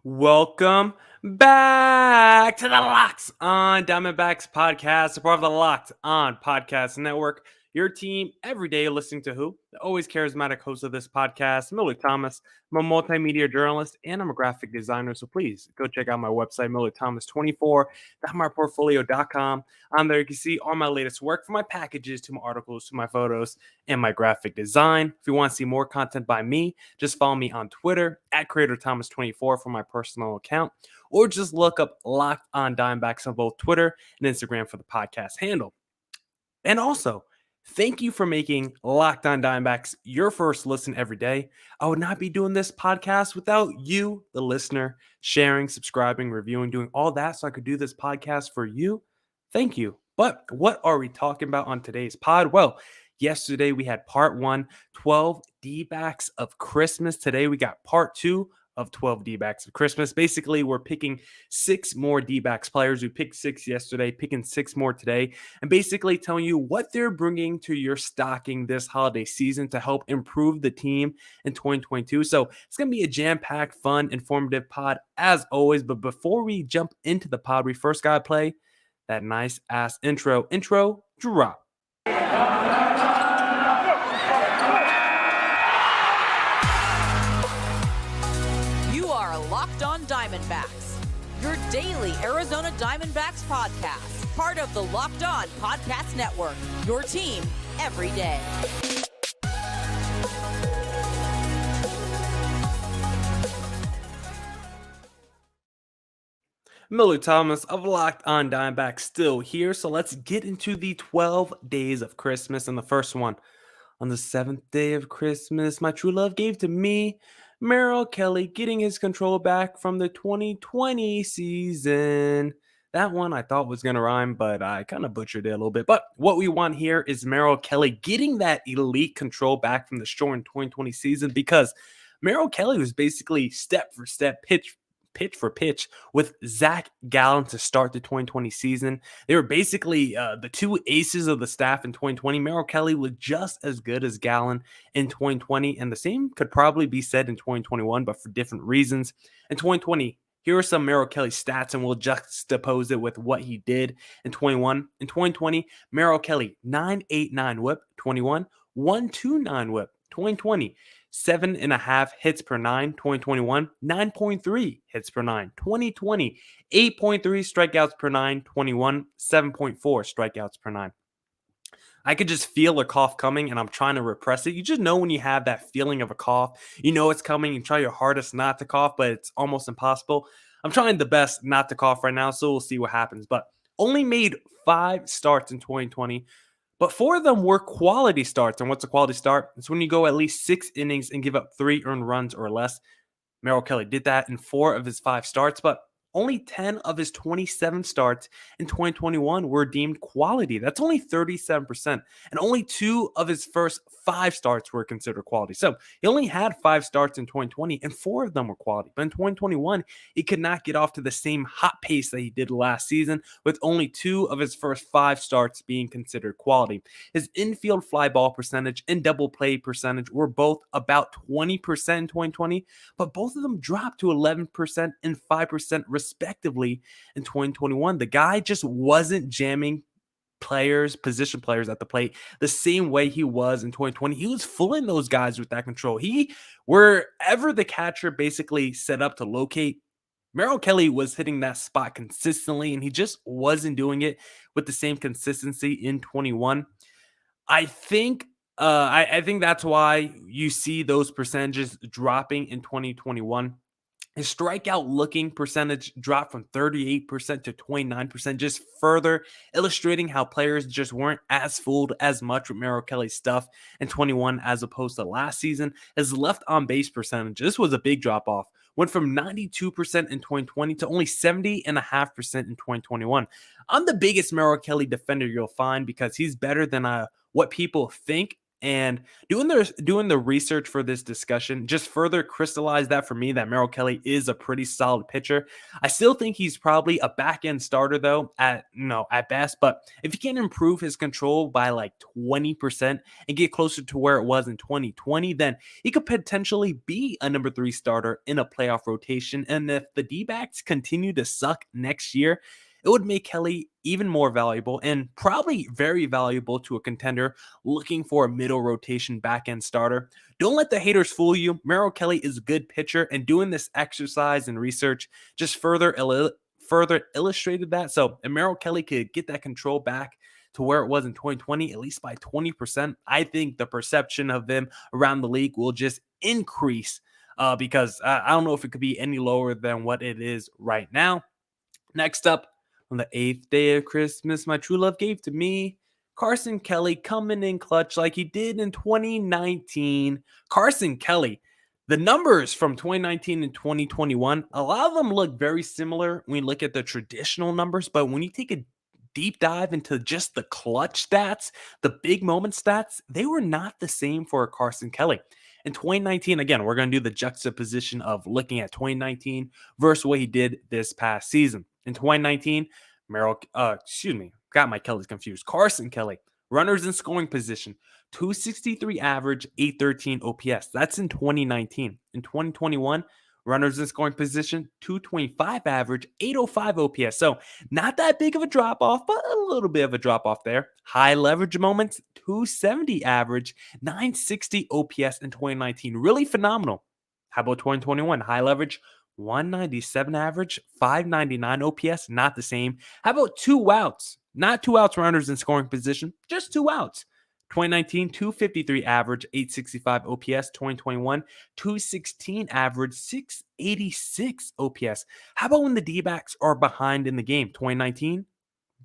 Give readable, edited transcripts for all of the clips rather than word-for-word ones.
Welcome back to the Locked on Diamondbacks podcast, a part of the Locked on Podcast Network. Your team every day listening to who? The always charismatic host of this podcast, Millard Thomas. I'm a multimedia journalist and I'm a graphic designer. So please go check out my website, millardthomas24.myportfolio.com. On there, you can see all my latest work from my packages to my articles to my photos and my graphic design. If you want to see more content by me, just follow me on Twitter at CreatorThomas24 for my personal account, or just look up Locked on Diamondbacks on both Twitter and Instagram for the podcast handle. And also, thank you for making Locked on Diamondbacks your first listen every day. I would not be doing this podcast without you, the listener, sharing, subscribing, reviewing, doing all that so I could do this podcast for you. Thank you. But what are we talking about on today's pod? Well, yesterday we had part 1, 12 D-backs of Christmas. Today we got part 2 of 12 D-backs of Christmas. Basically, we're picking 6 more D-backs players. We picked 6 yesterday, picking 6 more today, and basically telling you what they're bringing to your stocking this holiday season to help improve the team in 2022. So it's going to be a jam-packed, fun, informative pod as always. But before we jump into the pod, we first got to play that nice ass intro. Intro drop. Locked on Diamondbacks, your daily Arizona Diamondbacks podcast, part of the Locked On Podcast Network, your team every day. Millard Thomas of Locked on Diamondbacks still here, so let's get into the 12 days of Christmas. And the first one, on the 7th day of Christmas, my true love gave to me Merrell Kelly getting his control back from the 2020 season. That one I thought was going to rhyme, but I kind of butchered it a little bit. But what we want here is Merrell Kelly getting that elite control back from the short 2020 season, because Merrell Kelly was basically step for step, pitch for pitch with Zach Gallen to start the 2020 season. They were basically the two aces of the staff in 2020. Merrell Kelly was just as good as Gallen in 2020, and the same could probably be said in 2021, but for different reasons. In 2020, here are some Merrell Kelly stats, and we'll juxtapose it with what he did in 21. In 2020, Merrell Kelly, 9.89 whip, 21, 1.29 whip, 2020. 7.5 hits per 9, 2021, 9.3 hits per 9, 2020, 8.3 strikeouts per 9, 21, 7.4 strikeouts per 9. I could just feel a cough coming and I'm trying to repress it. You just know when you have that feeling of a cough, you know it's coming, you try your hardest not to cough, but it's almost impossible. I'm trying the best not to cough right now, so we'll see what happens. But only made 5 starts in 2020. But 4 of them were quality starts. And what's a quality start? It's when you go at least 6 innings and give up 3 earned runs or less. Merrell Kelly did that in 4 of his 5 starts, but only 10 of his 27 starts in 2021 were deemed quality. That's only 37%. And only 2 of his first 5 starts were considered quality. So he only had 5 starts in 2020, and 4 of them were quality. But in 2021, he could not get off to the same hot pace that he did last season, with only 2 of his first 5 starts being considered quality. His infield fly ball percentage and double play percentage were both about 20% in 2020, but both of them dropped to 11% and 5% respectively in 2021. The guy just wasn't jamming position players at the plate the same way he was in 2020. He was fooling those guys with that control. Wherever the catcher basically set up to locate, Merrell Kelly was hitting that spot consistently, and he just wasn't doing it with the same consistency in 21. I think that's why you see those percentages dropping in 2021. His strikeout looking percentage dropped from 38% to 29%, just further illustrating how players just weren't as fooled as much with Merrell Kelly's stuff in 21 as opposed to last season. His left on base percentage, this was a big drop off, went from 92% in 2020 to only 70.5% in 2021. I'm the biggest Merrell Kelly defender you'll find because he's better than what people think And doing the research for this discussion just further crystallized that for me that Merrell Kelly is a pretty solid pitcher. I still think he's probably a back end starter though at best, but if he can improve his control by like 20% and get closer to where it was in 2020, then he could potentially be a number 3 starter in a playoff rotation. And if the D-backs continue to suck next year, it would make Kelly even more valuable and probably very valuable to a contender looking for a middle rotation back end starter. Don't let the haters fool you. Merrell Kelly is a good pitcher, and doing this exercise and research just further illustrated that. So if Merrell Kelly could get that control back to where it was in 2020, at least by 20%, I think the perception of him around the league will just increase because I don't know if it could be any lower than what it is right now. Next up, on the 8th day of Christmas, my true love gave to me. Carson Kelly coming in clutch like he did in 2019. Carson Kelly, the numbers from 2019 and 2021, a lot of them look very similar when you look at the traditional numbers, but when you take a deep dive into just the clutch stats, the big moment stats, they were not the same for Carson Kelly. In 2019, again, we're going to do the juxtaposition of looking at 2019 versus what he did this past season. In 2019, got my Kellys confused. Carson Kelly, runners in scoring position, 263 average, 813 OPS. That's in 2019. In 2021, runners in scoring position, 225 average, 805 OPS. So not that big of a drop off, but a little bit of a drop off there. High leverage moments, 270 average, 960 OPS in 2019. Really phenomenal. How about 2021? High leverage, 197 average, 599 OPS, not the same. How about 2 outs? Not 2 outs runners in scoring position, just 2 outs. 2019, 253 average, 865 OPS. 2021, 216 average, 686 OPS. How about when the D-backs are behind in the game? 2019,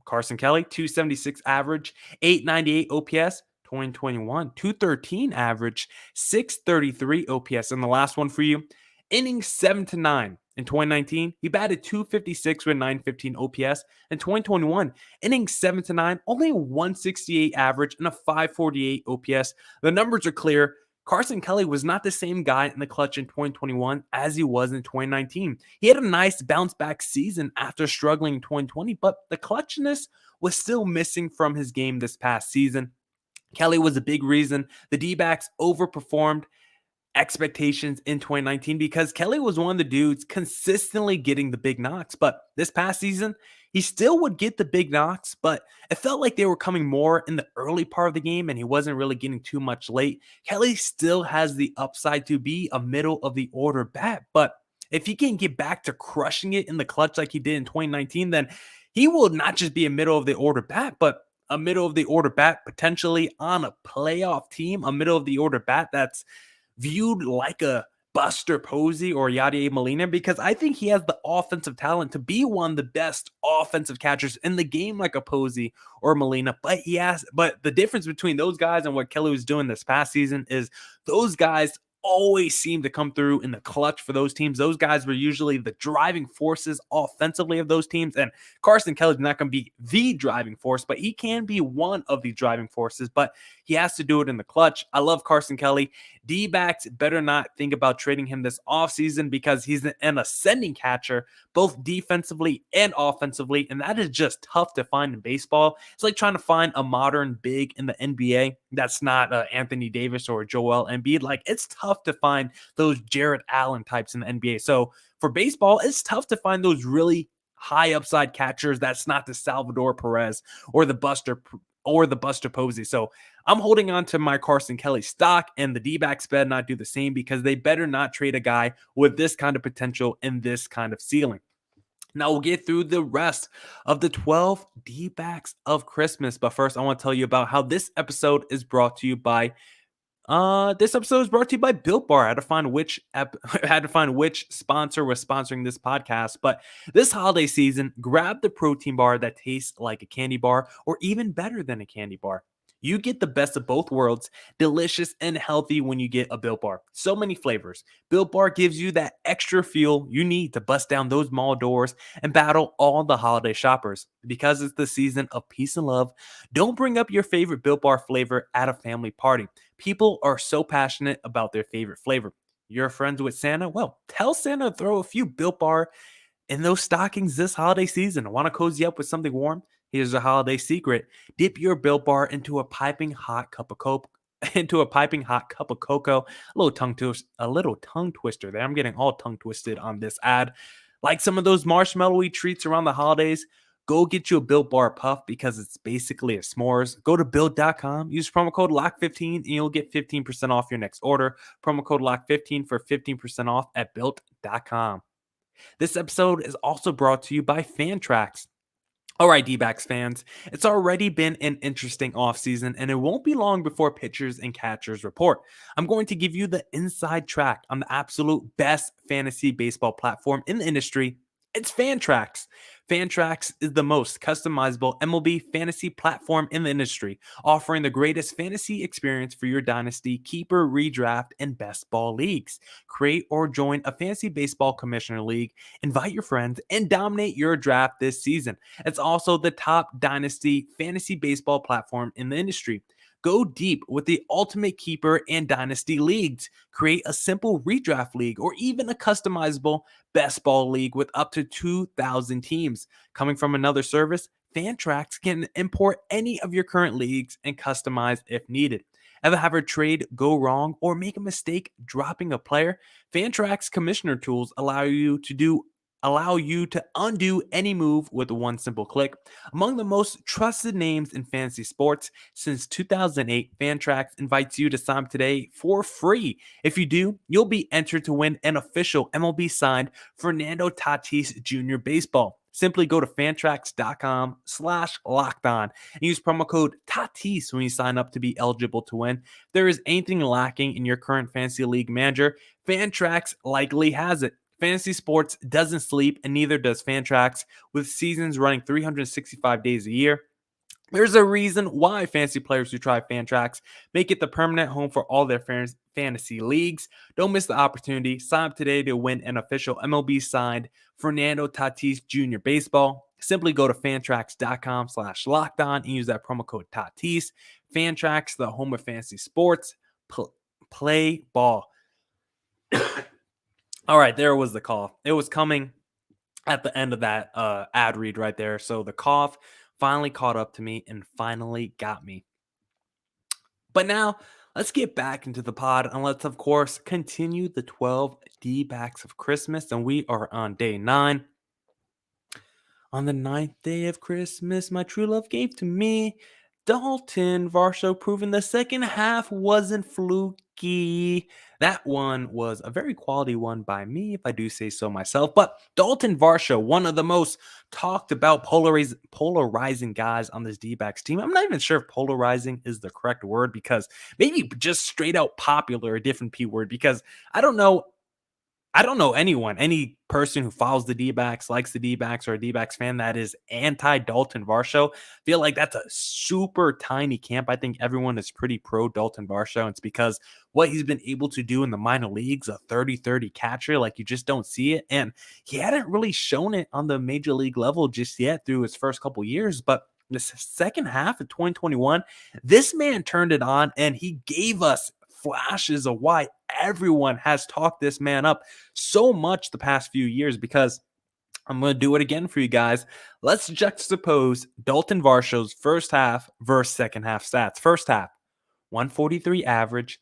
Carson Kelly, 276 average, 898 OPS. 2021, 213 average, 633 OPS. And the last one for you, innings 7 to 9. In 2019, he batted 256 with 915 OPS. In 2021, innings 7 to 9, only 168 average and a 548 OPS. The numbers are clear. Carson Kelly was not the same guy in the clutch in 2021 as he was in 2019. He had a nice bounce back season after struggling in 2020, but the clutchness was still missing from his game this past season. Kelly was a big reason the D-backs overperformed expectations in 2019 because Kelly was one of the dudes consistently getting the big knocks. But this past season, he still would get the big knocks, but it felt like they were coming more in the early part of the game and he wasn't really getting too much late. Kelly still has the upside to be a middle of the order bat, but if he can get back to crushing it in the clutch like he did in 2019, then he will not just be a middle of the order bat, but a middle of the order bat potentially on a playoff team, a middle of the order bat that's viewed like a Buster Posey or Yadier Molina, because I think he has the offensive talent to be one of the best offensive catchers in the game like a Posey or Molina. But the difference between those guys and what Kelly was doing this past season is those guys always seem to come through in the clutch for those teams. Those guys were usually the driving forces offensively of those teams. And Carson Kelly's not going to be the driving force, but he can be one of the driving forces, but he has to do it in the clutch. I love Carson Kelly. D-backs better not think about trading him this offseason because he's an ascending catcher, both defensively and offensively. And that is just tough to find in baseball. It's like trying to find a modern big in the NBA that's not Anthony Davis or Joel Embiid. Like, it's tough to find those Jarrett Allen types in the NBA. So for baseball, it's tough to find those really high upside catchers. That's not the Salvador Perez or the Buster Posey. So I'm holding on to my Carson Kelly stock, and the D-backs better not do the same because they better not trade a guy with this kind of potential and this kind of ceiling. Now we'll get through the rest of the 12 D-backs of Christmas. But first, I want to tell you about how this episode is brought to you by Built Bar. I had to find which sponsor was sponsoring this podcast. But this holiday season, grab the protein bar that tastes like a candy bar or even better than a candy bar. You get the best of both worlds, delicious and healthy when you get a Built Bar. So many flavors. Built Bar gives you that extra fuel you need to bust down those mall doors and battle all the holiday shoppers. Because it's the season of peace and love, don't bring up your favorite Built Bar flavor at a family party. People are so passionate about their favorite flavor. You're friends with Santa? Well, tell Santa to throw a few Built Bar in those stockings this holiday season. Want to cozy up with something warm? Here's a holiday secret. Dip your Built Bar into a piping hot cup of cocoa. A little tongue twister there. I'm getting all tongue twisted on this ad. Like some of those marshmallowy treats around the holidays, go get you a Built Bar Puff because it's basically a s'mores. Go to build.com, use promo code LOCK15, and you'll get 15% off your next order. Promo code LOCK15 for 15% off at built.com. This episode is also brought to you by Fantrax. All right, D-backs fans, it's already been an interesting offseason, and it won't be long before pitchers and catchers report. I'm going to give you the inside track on the absolute best fantasy baseball platform in the industry. It's Fantrax. Fantrax is the most customizable MLB fantasy platform in the industry, offering the greatest fantasy experience for your dynasty, keeper, redraft, and best ball leagues. Create or join a fantasy baseball commissioner league, invite your friends, and dominate your draft this season. It's also the top dynasty fantasy baseball platform in the industry. Go deep with the ultimate keeper and dynasty leagues. Create a simple redraft league or even a customizable best ball league with up to 2,000 teams. Coming from another service, Fantrax can import any of your current leagues and customize if needed. Ever have a trade go wrong or make a mistake dropping a player? Fantrax commissioner tools allow you to undo any move with one simple click. Among the most trusted names in fantasy sports since 2008, Fantrax invites you to sign up today for free. If you do, you'll be entered to win an official MLB signed Fernando Tatis Jr. baseball. Simply go to fantrax.com/lockedon and use promo code Tatis when you sign up to be eligible to win. If there is anything lacking in your current fantasy league manager, Fantrax likely has it. Fantasy sports doesn't sleep, and neither does Fantrax, with seasons running 365 days a year. There's a reason why fantasy players who try Fantrax make it the permanent home for all their fantasy leagues. Don't miss the opportunity. Sign up today to win an official MLB signed Fernando Tatis Jr. baseball. Simply go to fantrax.com/lockedon and use that promo code Tatis. Fantrax, the home of fantasy sports. Play ball. All right, there was the cough. It was coming at the end of that ad read right there. So the cough finally caught up to me and finally got me. But now let's get back into the pod and let's, of course, continue the 12 D-backs of Christmas. And we are on day 9. On the 9th day of Christmas, my true love gave to me Dalton Varsho, proving the second half wasn't fluky. That one was a very quality one by me, if I do say so myself. But Dalton Varsho, one of the most talked about polarizing guys on this D-backs team. I'm not even sure if polarizing is the correct word, because maybe just straight out popular, a different P word, because I don't know any person who follows the D-backs, likes the D-backs, or a D-backs fan that is anti-Dalton Varsho. Feel like that's a super tiny camp. I think everyone is pretty pro-Dalton Varsho. It's because what he's been able to do in the minor leagues, a 30-30 catcher, like you just don't see it. And he hadn't really shown it on the major league level just yet through his first couple years. But the second half of 2021, this man turned it on and he gave us flashes of why everyone has talked this man up so much the past few years, because I'm going to do it again for you guys. Let's juxtapose Dalton Varsho's first half versus second half stats. First half, 143 average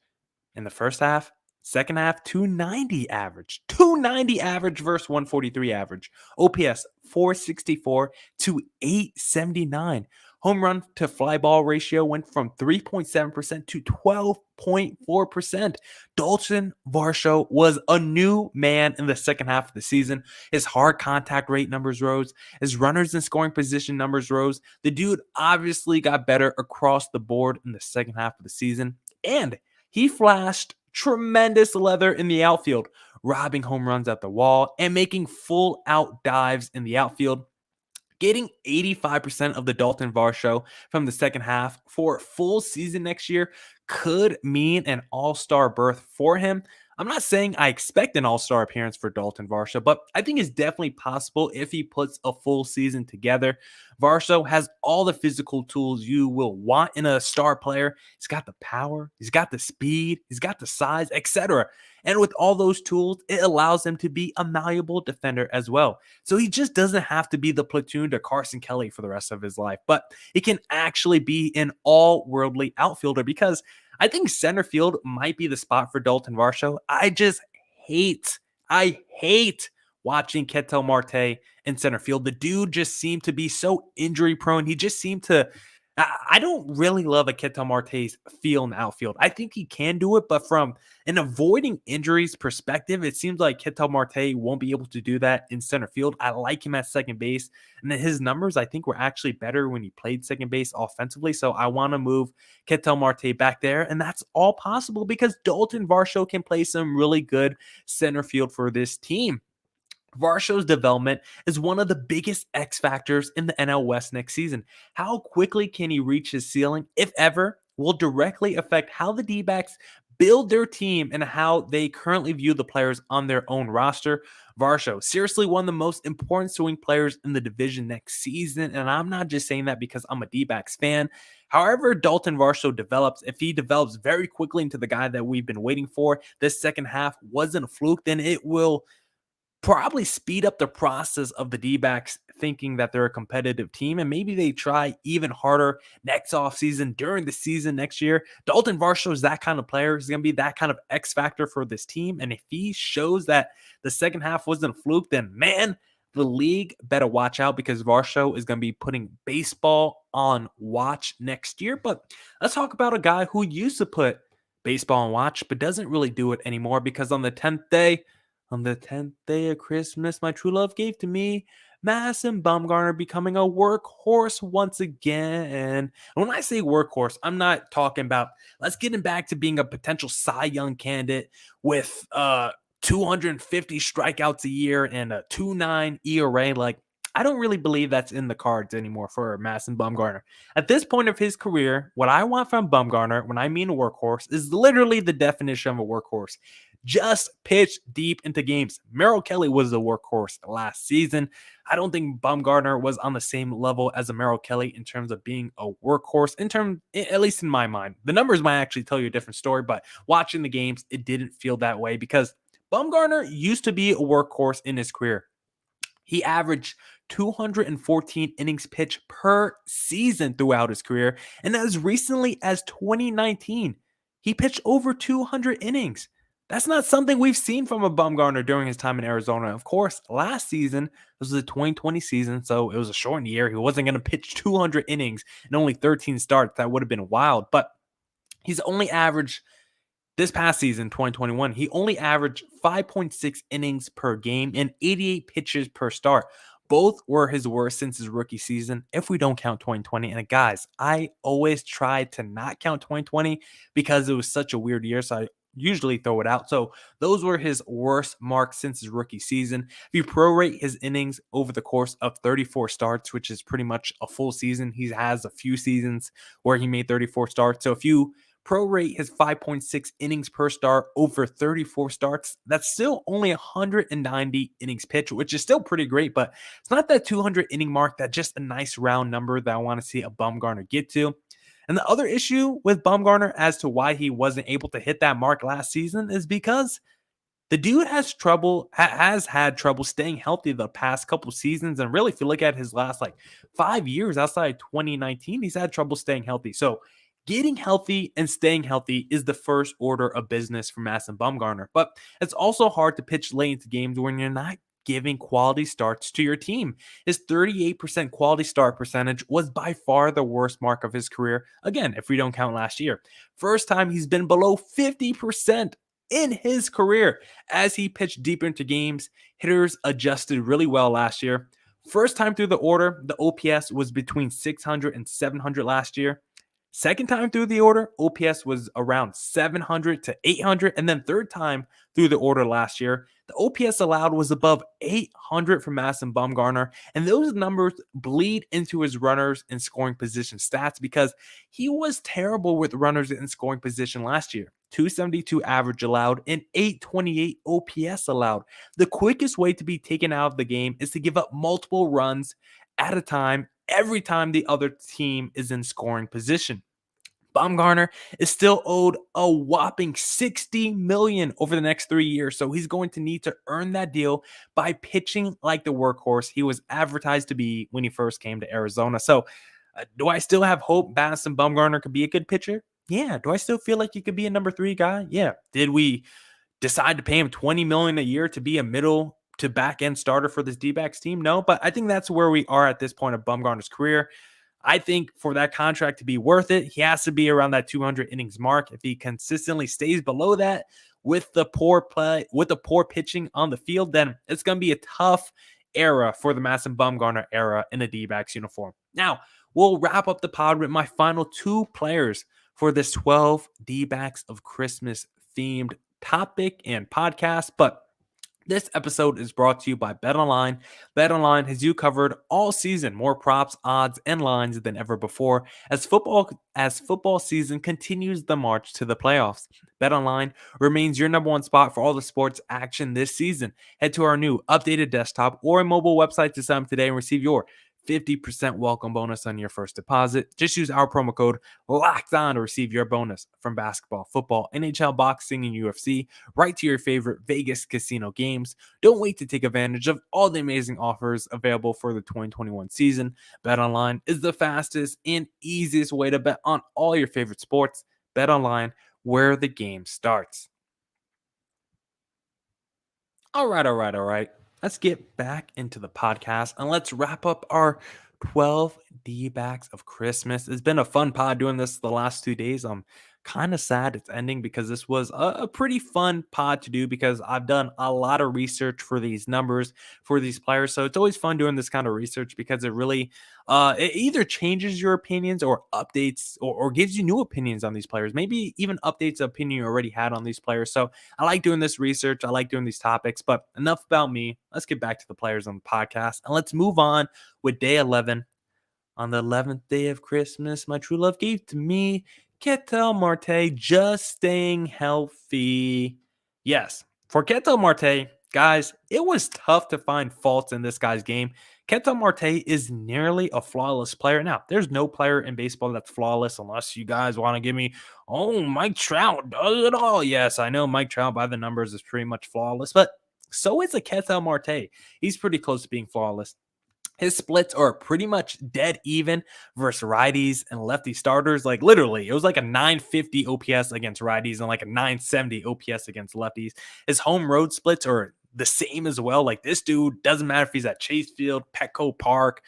in the first half. Second half, 290 average. 290 average versus 143 average. OPS, 464 to 879. Home run to fly ball ratio went from 3.7% to 12.4%. Dalton Varsho was a new man in the second half of the season. His hard contact rate numbers rose. His runners in scoring position numbers rose. The dude obviously got better across the board in the second half of the season. And he flashed tremendous leather in the outfield, robbing home runs at the wall and making full out dives in the outfield. Getting 85% of the Dalton Varsho from the second half for a full season next year could mean an all-star berth for him. I'm not saying I expect an all-star appearance for Dalton Varsho, but I think it's definitely possible if he puts a full season together. Varsho has all the physical tools you will want in a star player. He's got the power, he's got the speed, he's got the size, etc. And with all those tools, it allows him to be a malleable defender as well. So he just doesn't have to be the platoon to Carson Kelly for the rest of his life, but he can actually be an all-worldly outfielder because I think center field might be the spot for Dalton Varsho. I hate watching Ketel Marte in center field. The dude just seemed to be so injury prone. He just seemed to. I don't really love a Ketel Marte's feel in the outfield. I think he can do it, but from an avoiding injuries perspective, it seems like Ketel Marte won't be able to do that in center field. I like him at second base, and his numbers I think were actually better when he played second base offensively. So I want to move Ketel Marte back there, and that's all possible because Dalton Varsho can play some really good center field for this team. Varsho's development is one of the biggest X factors in the NL West next season. How quickly can he reach his ceiling, if ever, will directly affect how the D-backs build their team and how they currently view the players on their own roster. Varsho, seriously one of the most important swing players in the division next season, and I'm not just saying that because I'm a D-backs fan. However Dalton Varsho develops, if he develops very quickly into the guy that we've been waiting for, this second half wasn't a fluke, then it will probably speed up the process of the D-backs thinking that they're a competitive team, and maybe they try even harder next offseason, during the season next year. Dalton Varsho is that kind of player. He's going to be that kind of X factor for this team, and if he shows that the second half wasn't a fluke, then man, the league better watch out because Varsho is going to be putting baseball on watch next year. But let's talk about a guy who used to put baseball on watch but doesn't really do it anymore because on the 10th day of Christmas, my true love gave to me Madison Bumgarner becoming a workhorse once again. And when I say workhorse, I'm not talking about let's get him back to being a potential Cy Young candidate with 250 strikeouts a year and a 2.9 ERA. Like, I don't really believe that's in the cards anymore for Madison Bumgarner. At this point of his career, what I want from Bumgarner, when I mean a workhorse, is literally the definition of a workhorse. Just pitch deep into games. Merrell Kelly was the workhorse last season. I don't think Bumgarner was on the same level as a Merrell Kelly in terms of being a workhorse, at least in my mind. The numbers might actually tell you a different story, but watching the games, it didn't feel that way because Bumgarner used to be a workhorse in his career. He averaged 214 innings pitched per season throughout his career, and as recently as 2019, he pitched over 200 innings. That's not something we've seen from a Bumgarner during his time in Arizona. Of course, last season, this was the 2020 season, so it was a shortened year. He wasn't going to pitch 200 innings and only 13 starts. That would have been wild, but he's only averaged this past season, 2021, he only averaged 5.6 innings per game and 88 pitches per start. Both were his worst since his rookie season, if we don't count 2020. And guys, I always try to not count 2020 because it was such a weird year, so I usually throw it out. So those were his worst marks since his rookie season. If you prorate his innings over the course of 34 starts, which is pretty much a full season, he has a few seasons where he made 34 starts. So if you prorate his 5.6 innings per start over 34 starts, that's still only 190 innings pitched, which is still pretty great, but it's not that 200 inning mark. That's just a nice round number that I want to see a Bumgarner get to. And the other issue with Bumgarner as to why he wasn't able to hit that mark last season is because the dude has had trouble staying healthy the past couple seasons. And really, if you look at his last 5 years outside 2019, he's had trouble staying healthy. So getting healthy and staying healthy is the first order of business for Madison Bumgarner. But it's also hard to pitch late into games when you're not giving quality starts to your team. His 38% quality start percentage was by far the worst mark of his career. Again, if we don't count last year. First time he's been below 50% in his career as he pitched deeper into games. Hitters adjusted really well last year. First time through the order, the OPS was between 600 and 700 last year. Second time through the order, OPS was around 700 to 800. And then third time through the order last year, the OPS allowed was above 800 for Madison Bumgarner. And those numbers bleed into his runners in scoring position stats because he was terrible with runners in scoring position last year. 272 average allowed, and 828 OPS allowed. The quickest way to be taken out of the game is to give up multiple runs at a time every time the other team is in scoring position. Baumgartner is still owed a whopping $60 million over the next 3 years, so he's going to need to earn that deal by pitching like the workhorse he was advertised to be when he first came to Arizona. So, do I still have hope Madison Bumgarner could be a good pitcher? Yeah. Do I still feel like he could be a number 3 guy? Yeah. Did we decide to pay him $20 million a year to be a middle to back end starter for this D-backs team? No, but I think that's where we are at this point of Bumgarner's career. I think for that contract to be worth it, he has to be around that 200 innings mark. If he consistently stays below that with the poor play, with the poor pitching on the field, then it's going to be a tough era for the Madison Bumgarner era in a D-backs uniform. Now, we'll wrap up the pod with my final 2 players for this 12 D-backs of Christmas themed topic and podcast, but this episode is brought to you by BetOnline. BetOnline has you covered all season. More props, odds, and lines than ever before as football season continues the march to the playoffs. BetOnline remains your number 1 spot for all the sports action this season. Head to our new updated desktop or mobile website to sign up today and receive your 50% welcome bonus on your first deposit. Just use our promo code LOCKEDON to receive your bonus from basketball, football, NHL, boxing, and UFC right to your favorite Vegas casino games. Don't wait to take advantage of all the amazing offers available for the 2021 season. BetOnline is the fastest and easiest way to bet on all your favorite sports. BetOnline, where the game starts. All right. Let's get back into the podcast and let's wrap up our 12 D-backs of Christmas. It's been a fun pod doing this the last 2 days. I'm kind of sad it's ending because this was a pretty fun pod to do because I've done a lot of research for these numbers for these players. So it's always fun doing this kind of research because it really it either changes your opinions or updates or gives you new opinions on these players. Maybe even updates the opinion you already had on these players. So I like doing this research. I like doing these topics, but enough about me. Let's get back to the players on the podcast and let's move on with day 11. On the 11th day of Christmas, my true love gave to me Ketel Marte just staying healthy. Yes, for Ketel Marte, guys, it was tough to find faults in this guy's game. Ketel Marte is nearly a flawless player. Now, there's no player in baseball that's flawless unless you guys want to give me, oh, Mike Trout does it all. Yes, I know Mike Trout by the numbers is pretty much flawless, but so is a Ketel Marte. He's pretty close to being flawless. His splits are pretty much dead even versus righties and lefty starters. Like literally, it was like a 950 OPS against righties and like a 970 OPS against lefties. His home road splits are the same as well. Like this dude, doesn't matter if he's at Chase Field, Petco Park,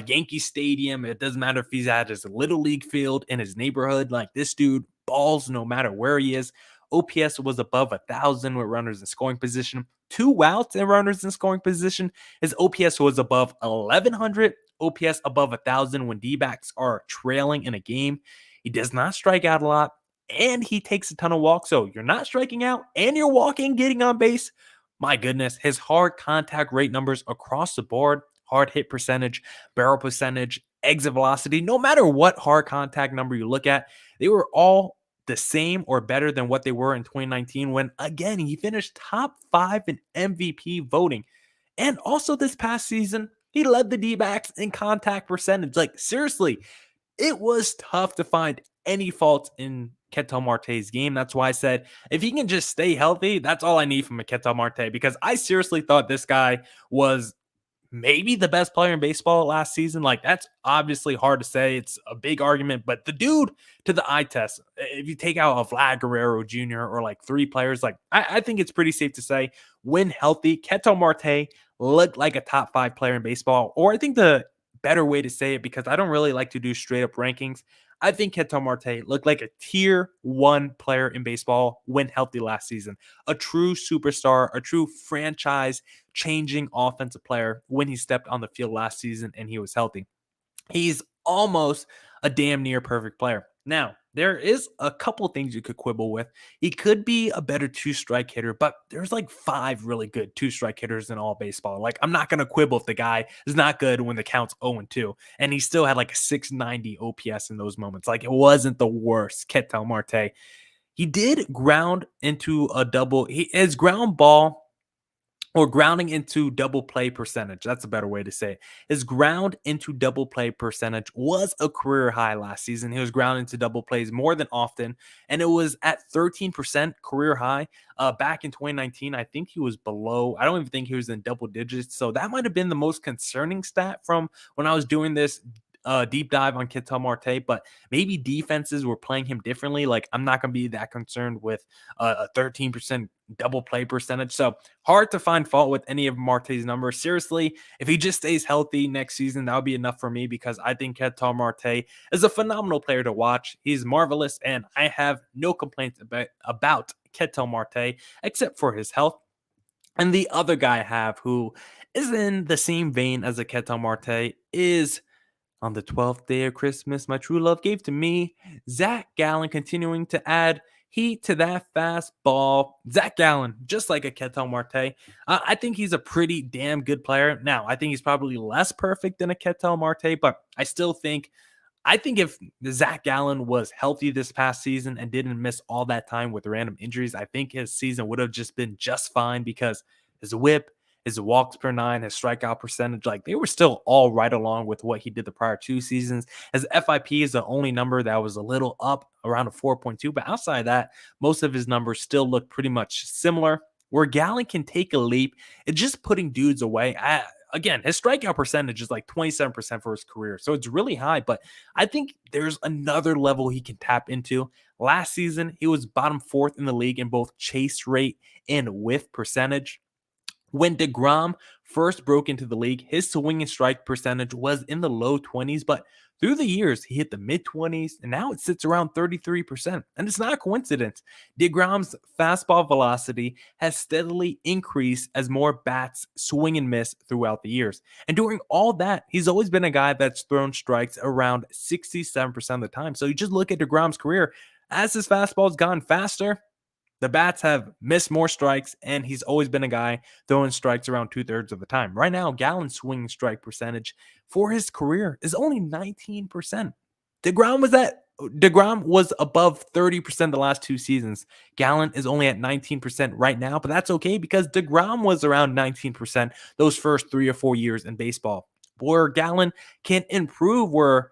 Yankee Stadium. It doesn't matter if he's at his little league field in his neighborhood. Like this dude balls no matter where he is. OPS was above 1,000 with runners in scoring position. 2 outs and runners in scoring position. His OPS was above 1,100. OPS above 1,000 when D-backs are trailing in a game. He does not strike out a lot, and he takes a ton of walks. So you're not striking out, and you're walking, getting on base. My goodness, his hard contact rate numbers across the board, hard hit percentage, barrel percentage, exit velocity, no matter what hard contact number you look at, they were all the same or better than what they were in 2019 when, again, he finished top 5 in MVP voting. And also this past season, he led the D-backs in contact percentage. Like, seriously, it was tough to find any faults in Ketel Marte's game. That's why I said, if he can just stay healthy, that's all I need from a Ketel Marte, because I seriously thought this guy was maybe the best player in baseball last season. Like, that's obviously hard to say. It's a big argument, but the dude to the eye test, if you take out a Vlad Guerrero Jr. or like 3 players, like I think it's pretty safe to say when healthy, Ketel Marte looked like a top 5 player in baseball. Or I think the better way to say it, because I don't really like to do straight up rankings, I think Ketel Marte looked like a tier 1 player in baseball when healthy last season. A true superstar, a true franchise changing offensive player when he stepped on the field last season and he was healthy. He's almost a damn near perfect player. Now, there is a couple things you could quibble with. He could be a better 2-strike hitter, but there's like 5 really good 2-strike hitters in all baseball. Like, I'm not going to quibble if the guy is not good when the count's 0-2, and he still had like a 690 OPS in those moments. Like, it wasn't the worst Ketel Marte. he did ground into a double. His ground ball or grounding into double play percentage. That's a better way to say it. His ground into double play percentage was a career high last season. He was ground into double plays more than often, and it was at 13% career high. Back in 2019, I think he was below. I don't even think he was in double digits. So that might have been the most concerning stat from when I was doing this deep dive on Ketel Marte, but maybe defenses were playing him differently. Like, I'm not going to be that concerned with a 13% double play percentage. So hard to find fault with any of Marte's numbers. Seriously, if he just stays healthy next season, that would be enough for me because I think Ketel Marte is a phenomenal player to watch. He's marvelous, and I have no complaints about Ketel Marte except for his health. And the other guy I have who is in the same vein as a Ketel Marte is on the 12th day of Christmas, my true love gave to me. Zach Gallen continuing to add heat to that fastball. Zach Gallen, just like a Ketel Marte. I think he's a pretty damn good player. Now, I think he's probably less perfect than a Ketel Marte, but I think if Zach Gallen was healthy this past season and didn't miss all that time with random injuries, I think his season would have just been just fine because his whip, his walks per nine, his strikeout percentage, like they were still all right along with what he did the prior 2 seasons. His FIP is the only number that was a little up around a 4.2, but outside of that, most of his numbers still look pretty much similar. Where Gallen can take a leap, it's just putting dudes away. Again, his strikeout percentage is like 27% for his career, so it's really high, but I think there's another level he can tap into. Last season, he was bottom 4th in the league in both chase rate and whiff percentage. When DeGrom first broke into the league, his swing and strike percentage was in the low 20s, but through the years, he hit the mid 20s, and now it sits around 33%. And it's not a coincidence. DeGrom's fastball velocity has steadily increased as more bats swing and miss throughout the years. And during all that, he's always been a guy that's thrown strikes around 67% of the time. So you just look at DeGrom's career. As his fastball's gone faster, the bats have missed more strikes, and he's always been a guy throwing strikes around 2/3 of the time. Right now, Gallen's swinging strike percentage for his career is only 19%. DeGrom was above 30% the last 2 seasons. Gallen is only at 19% right now, but that's okay because DeGrom was around 19% those first 3 or 4 years in baseball. Where Gallen can improve, where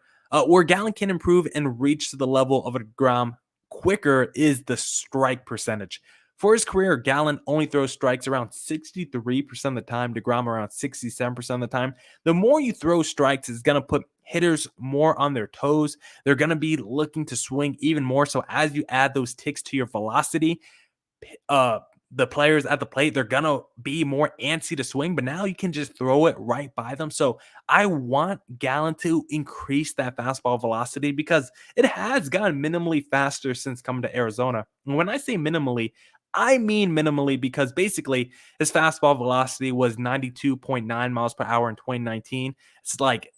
Gallen can improve and reach to the level of a DeGrom quicker is the strike percentage. For his career, Gallen only throws strikes around 63% of the time, DeGrom around 67% of the time. The more you throw strikes is going to put hitters more on their toes. They're going to be looking to swing even more. So as you add those ticks to your velocity, the players at the plate, they're going to be more antsy to swing, but now you can just throw it right by them. So I want Gallen to increase that fastball velocity because it has gotten minimally faster since coming to Arizona. And when I say minimally, I mean minimally because basically his fastball velocity was 92.9 miles per hour in 2019.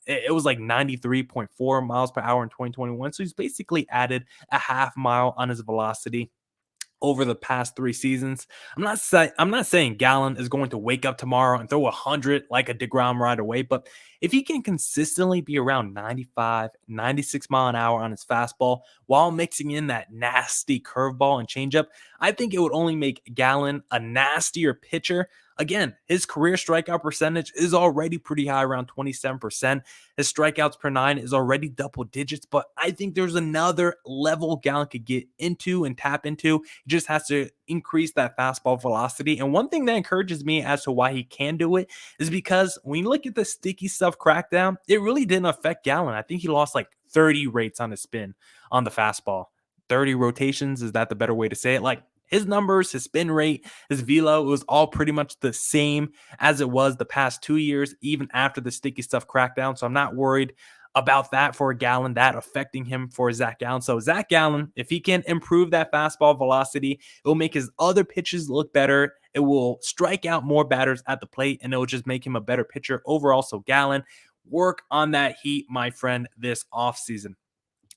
It was like 93.4 miles per hour in 2021. So he's basically added a half mile on his velocity over the past 3 seasons. I'm not saying Gallen is going to wake up tomorrow and throw 100 like a DeGrom right away, but if he can consistently be around 95, 96 mile an hour on his fastball while mixing in that nasty curveball and changeup, I think it would only make Gallen a nastier pitcher. Again, his career strikeout percentage is already pretty high, around 27%. His strikeouts per 9 is already double digits, but I think there's another level Gallen could get into and tap into. He just has to increase that fastball velocity. And one thing that encourages me as to why he can do it is because when you look at the sticky stuff crackdown, it really didn't affect Gallen. I think he lost like 30 rates on his spin on the fastball. 30 rotations, is that the better way to say it? Like, his numbers, his spin rate, his velo, it was all pretty much the same as it was the past 2 years, even after the sticky stuff crackdown. So I'm not worried about that for Gallen, that affecting him for Zach Gallen. So Zach Gallen, if he can improve that fastball velocity, it will make his other pitches look better. It will strike out more batters at the plate, and it will just make him a better pitcher overall. So Gallen, work on that heat, my friend, this offseason.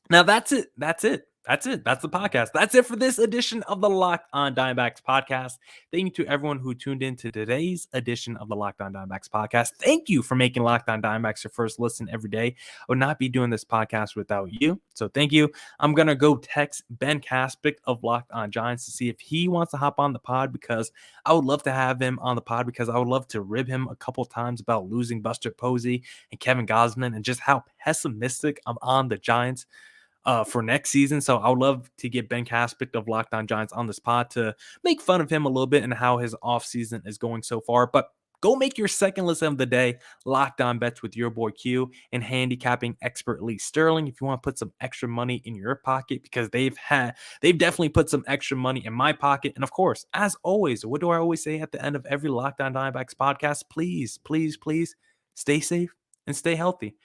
Now that's it. That's it. That's the podcast. That's it for this edition of the Locked On Diamondbacks podcast. Thank you to everyone who tuned in to today's edition of the Locked On Diamondbacks podcast. Thank you for making Locked On Diamondbacks your first listen every day. I would not be doing this podcast without you. So thank you. I'm going to go text Ben Caspick of Locked On Giants to see if he wants to hop on the pod, because I would love to have him on the pod, because I would love to rib him a couple times about losing Buster Posey and Kevin Gausman and just how pessimistic I'm on the Giants for next season. So I would love to get Ben Caspick of Locked On Giants on this pod to make fun of him a little bit and how his offseason is going so far. But go make your second listen of the day Locked On Bets with your boy Q and handicapping expert Lee Sterling. If you want to put some extra money in your pocket, because they've definitely put some extra money in my pocket. And of course, as always, what do I always say at the end of every Locked On Diamondbacks podcast? Please, please, please stay safe and stay healthy.